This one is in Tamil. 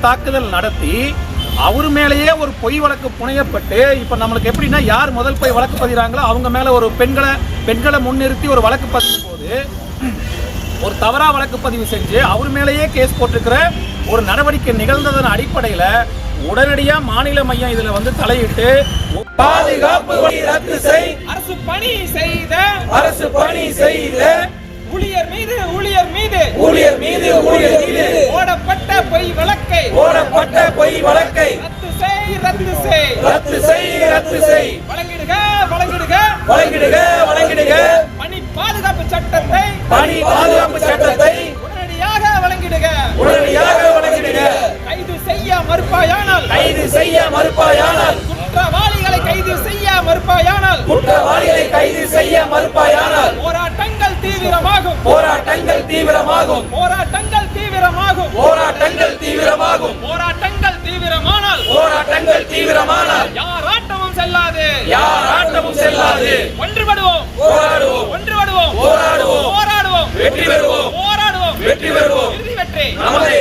தாக்குதல் நடத்தி அவர் மேலேயே ஒரு பொய் வழக்கு புனையப்பட்டு இப்போ நம்மளுக்கு எப்படின்னா யார் முதல் போய் வழக்கு பதிகிறாங்களோ அவங்க மேலே ஒரு பெண்களை முன்னிறுத்தி ஒரு வழக்கு பதியும் போது ஒரு தவறாக வழக்கு பதிவு செஞ்சு அவர் மேலேயே கேஸ் போட்டிருக்கிற ஒரு நடவடிக்கை நிகழ்ந்ததன் அடிப்படையில் உடனடியாக மாநில மையம் இதில் வந்து தலையிட்டு பாதுகாப்பு ரத்து செய், அரசு பணி செய்த ஊழியர் மீது போடப்பட்ட பொய் வழக்கை ரத்து செய் வழங்கிடுக பணி பாதுகாப்பு சட்டத்தை உடனடியாக வழங்கிடுக கைது செய்ய மறுப்பாயானால் குற்றவாளிகளை கைது செய்ய மறுப்பாயானால் போராட்டங்கள் தீவிரமானால் யாராட்டமும் செல்லாது ஒன்றுபடுவோம் வெற்றி பெறுவோம். இறுதி வெற்றி நமதே.